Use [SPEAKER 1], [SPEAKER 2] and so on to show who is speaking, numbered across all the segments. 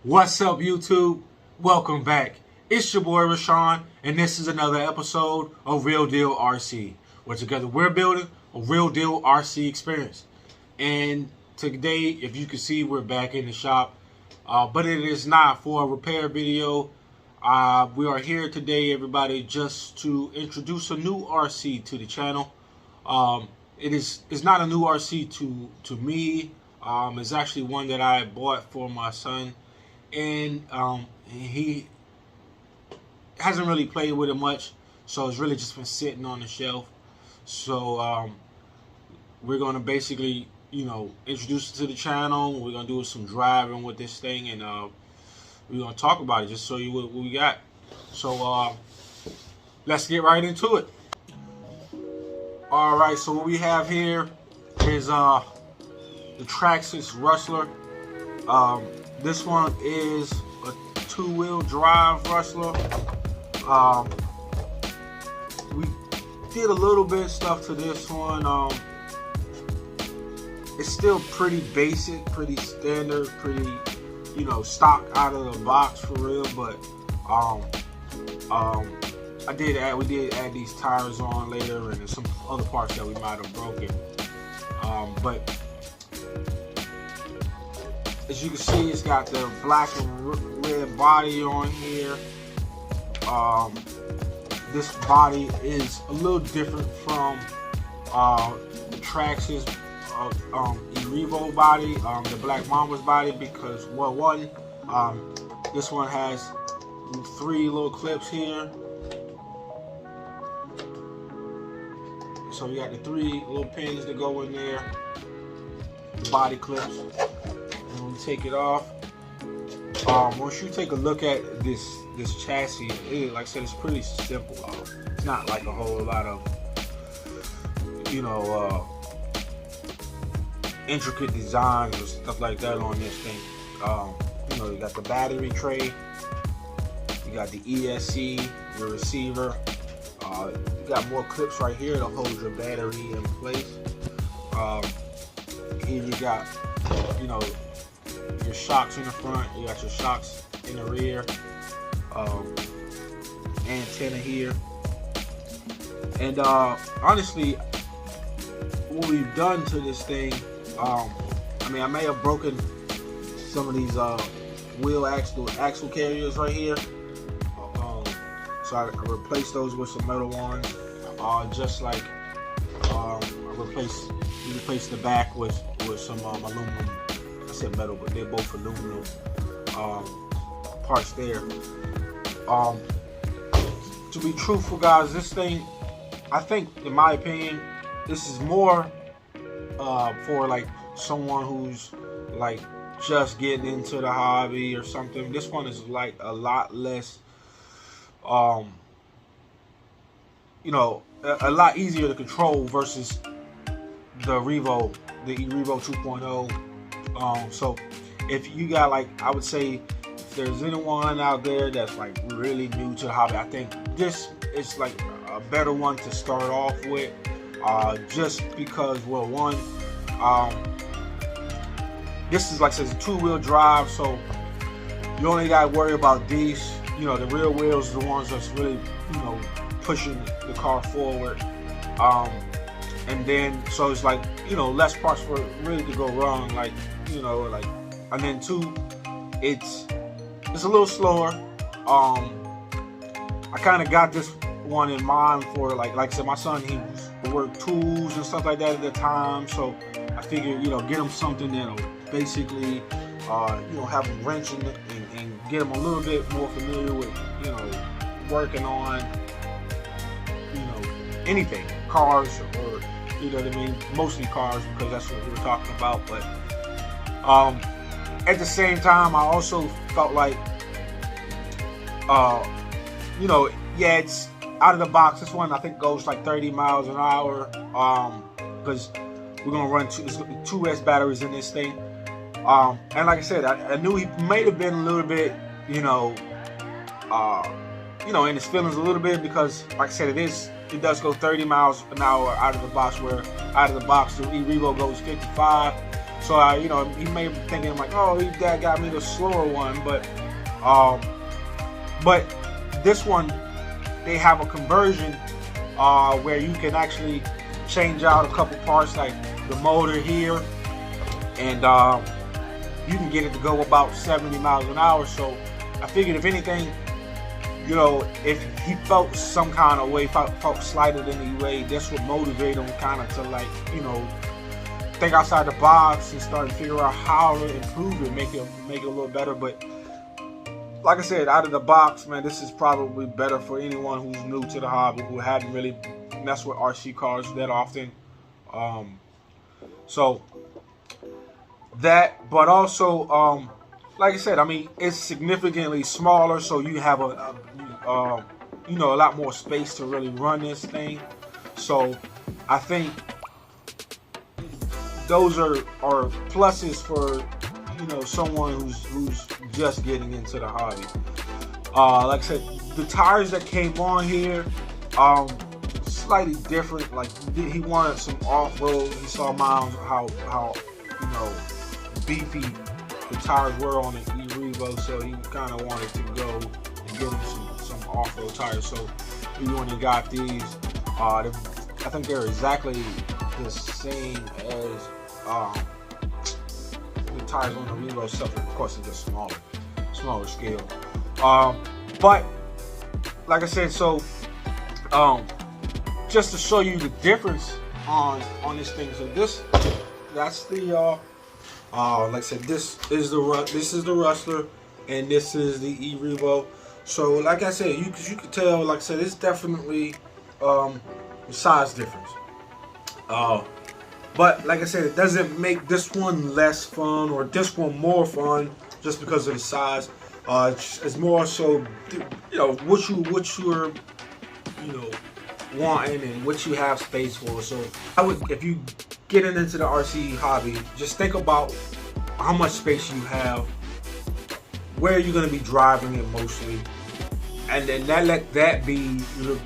[SPEAKER 1] What's up, YouTube? Welcome back. It's your boy Rashawn, and this is another episode of ReelDeal RC, where together we're building a ReelDeal RC experience. And today, if you can see, we're back in the shop, but it is not for a repair video. We are here today, everybody, just to introduce a new RC to the channel. It's not a new RC to me. It's actually one that I bought for my son. And he hasn't really played with it much, so it's really just been sitting on the shelf. So we're going to basically, introduce it to the channel. We're going to do some driving with this thing, and we're going to talk about it, just show you what we got. So let's get right into it. Alright, so what we have here is the Traxxas Rustler. This one is a two-wheel drive Rustler. We did a little bit of stuff to this one. It's still pretty basic, pretty standard, pretty, stock out of the box for real. But we did add these tires on later, and there's some other parts that we might have broken. But as you can see, it's got the black and red body on here. This body is a little different from the Traxxas Revo body, the Black Mamba's body, because, well, one, this one has 3 little clips here. So you got the 3 little pins that go in there, the body clips. Take it off. Once you take a look at this chassis, like I said, it's pretty simple. It's not like a whole lot of intricate designs or stuff like that on this thing. You got the battery tray, you got the ESC, your receiver. You got more clips right here to hold your battery in place. Here you got, your shocks in the front, you got your shocks in the rear, antenna here. And honestly, what we've done to this thing, I may have broken some of these wheel axle carriers right here, so I replaced those with some metal ones, just like we replaced the back with some aluminum. I said metal, but they're both aluminum parts there. To be truthful, guys, this thing, I think, in my opinion, this is more for like someone who's like just getting into the hobby or something. This one is like a lot less, a lot easier to control versus the Revo 2.0. So if you got, like, I would say, if there's anyone out there that's like really new to the hobby, I think this is like a better one to start off with, just because, well, one, this is, like I said, it's a 2-wheel drive, so you only got to worry about these, the rear wheels are the ones that's really, pushing the car forward. And then, so it's like, less parts for it really to go wrong, like, and then 2, it's a little slower. I kind of got this one in mind for, like I said, my son, he worked tools and stuff like that at the time, so I figured, get him something that'll basically, have him wrenching and get him a little bit more familiar with, working on, anything, cars, or, mostly cars, because that's what we were talking about. But at the same time, I also felt like, yeah, it's out of the box. This one, I think, goes like 30 miles an hour, because we're gonna run 2S batteries in this thing. And like I said, I knew he may have been a little bit, in his feelings a little bit, because, like I said, it does go 30 miles an hour out of the box, where out of the box the Revo goes 55. So he may be thinking like, oh, that got me the slower one, but this one, they have a conversion where you can actually change out a couple parts like the motor here, and you can get it to go about 70 miles an hour. So I figured if anything, if he felt some kind of way, felt slighted in any way, this would motivate him kind of to like, think outside the box and start to figure out how to improve it, make it a little better. But like I said, out of the box, man, this is probably better for anyone who's new to the hobby, who hadn't really messed with RC cars that often. So that, but also, like I said, I mean, it's significantly smaller, so you have a lot more space to really run this thing. So I think those are pluses for someone who's just getting into the hobby. Like I said, the tires that came on here, slightly different. Like he wanted some off-road. He saw mine how beefy the tires were on the e-Revo, so he kind of wanted to go and get him some off-road tires. So we went and got these. I think they're exactly the same as the tires on the Revo, except of course it's just smaller scale. But like I said, so just to show you the difference on this thing. So that's the like I said, this is the Rustler, and this is the e-Revo. So like I said, you could tell, like I said, it's definitely a size difference. But like I said, it doesn't make this one less fun or this one more fun just because of the size. It's more so, what you're wanting and what you have space for. So I would, if you getting into the RC hobby, just think about how much space you have, where you're going to be driving it mostly, and then let that be your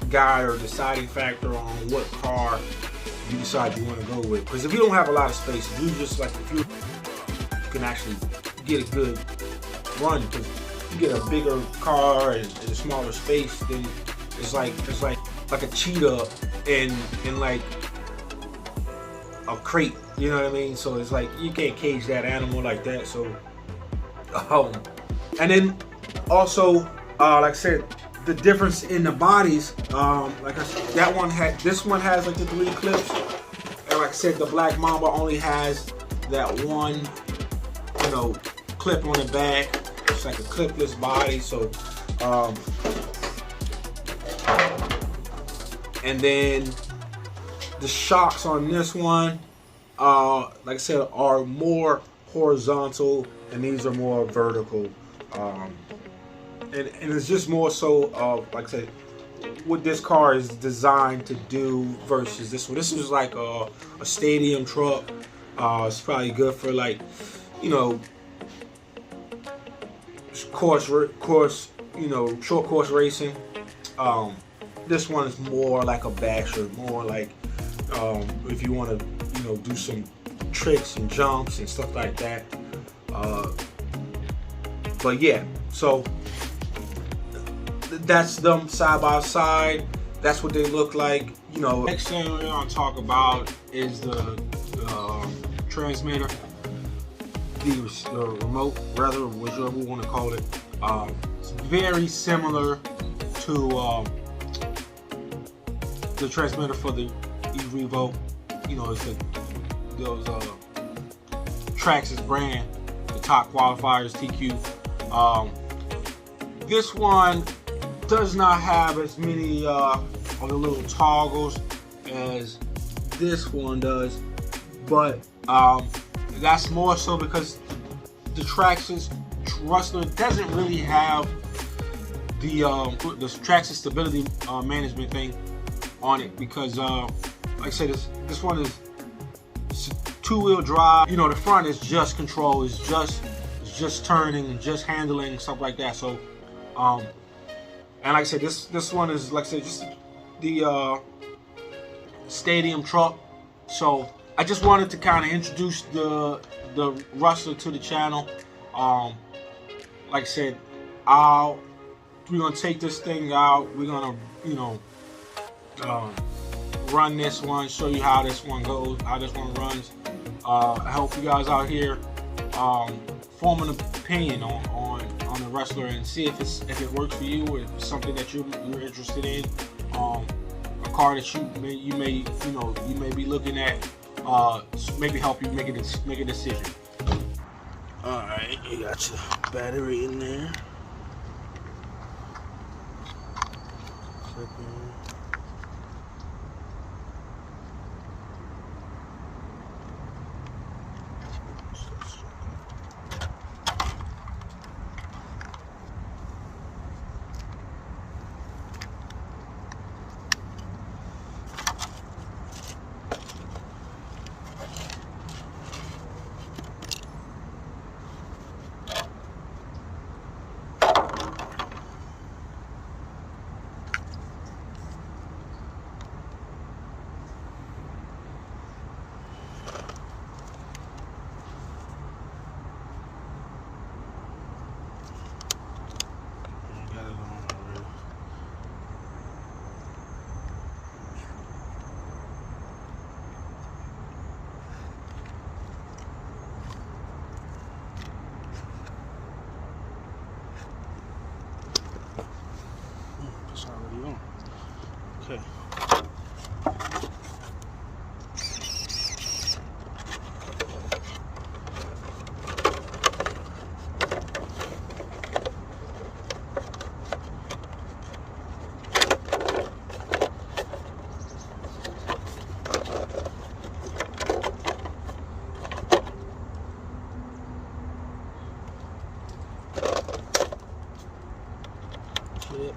[SPEAKER 1] guide or deciding factor on what car you decide you want to go with. Because if you don't have a lot of space, if you can actually get a good run, because you get a bigger car and a smaller space, then it's like a cheetah in like a crate, you know what I mean? So it's like you can't cage that animal like that. So and then also like I said, the difference in the bodies, like I said, this one has like the 3 clips, and like I said, the Black Mamba only has that one clip on the back. It's like a clipless body. So and then the shocks on this one, like I said, are more horizontal, and these are more vertical. And it's just more so like I said, what this car is designed to do versus this one. This is like a stadium truck. It's probably good for like, short course racing. This one is more like a basher, more like if you want to do some tricks and jumps and stuff like that. But yeah, so that's them side by side. That's what they look like. Next thing we're gonna talk about is the transmitter, the remote, rather, whichever we want to call it. It's very similar to the transmitter for the e-Revo. It's those Traxxas brand, the top qualifiers, TQ. This one does not have as many of the little toggles as this one does, but that's more so because the Traxxas Rustler doesn't really have the Traxxas stability management thing on it, because like I said, this one is 2-wheel drive. The front is just control, it's just turning and just handling and stuff like that. So and like I said, this one is, like I said, just the stadium truck. So I just wanted to kind of introduce the wrestler to the channel. Like I said, we're gonna take this thing out. We're gonna, run this one, show you how this one goes, how this one runs. I hope you guys out here form an opinion on the wrestler and see if it works for you, or if it's something that you're interested in. A car that you may be looking at, maybe help you make a decision. All right, you got your battery in there. Clip in. Okay. Clip.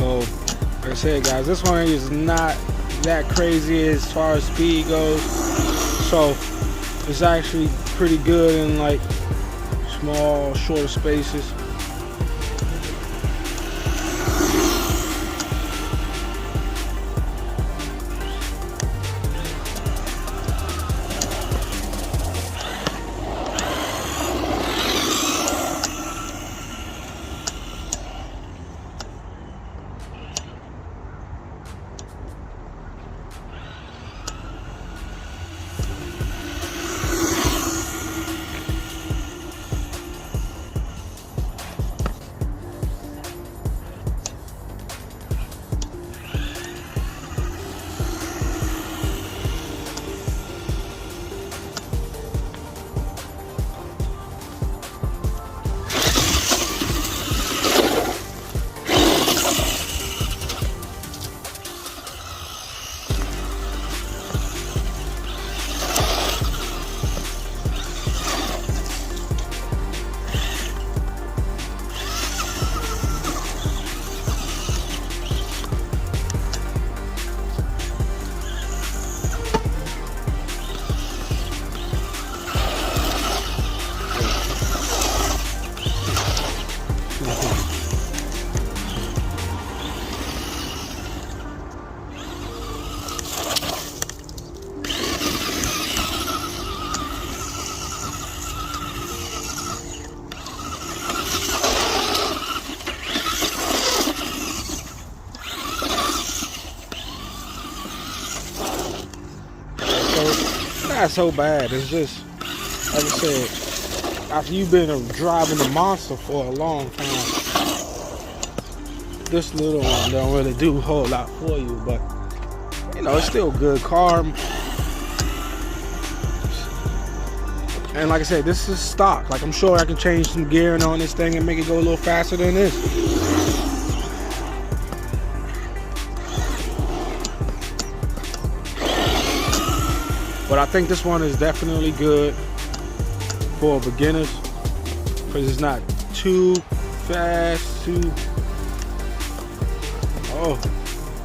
[SPEAKER 1] So, like I said, guys, this one is not that crazy as far as speed goes. So, it's actually pretty good in like small, shorter spaces. Not so bad. It's just, like I said, after you've been driving the Monster for a long time, this little one don't really do a whole lot for you, but you know, it's still a good car. And like I said, this is stock. Like, I'm sure I can change some gearing on this thing and make it go a little faster than this. But I think this one is definitely good for beginners because it's not too fast,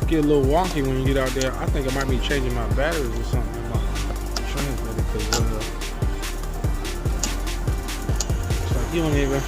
[SPEAKER 1] get a little wonky when you get out there. I think I might be changing my batteries or something in my transmitter because it's like you don't even.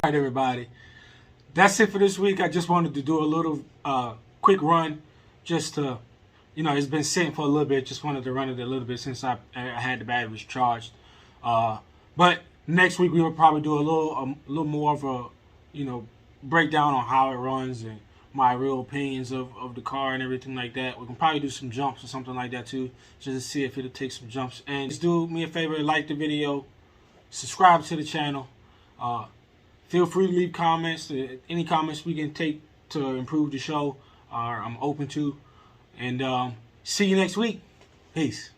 [SPEAKER 1] Alright, everybody, that's it for this week. I just wanted to do a little quick run just to, you know, it's been sitting for a little bit. Just wanted to run it a little bit since I had the batteries charged. But next week we will probably do a little more of a, you know, breakdown on how it runs and my real opinions of the car and everything like that. We can probably do some jumps or something like that too, just to see if it'll take some jumps. And just do me a favor, like the video, subscribe to the channel. Feel free to leave comments. Any comments we can take to improve the show, I'm open to. And see you next week. Peace.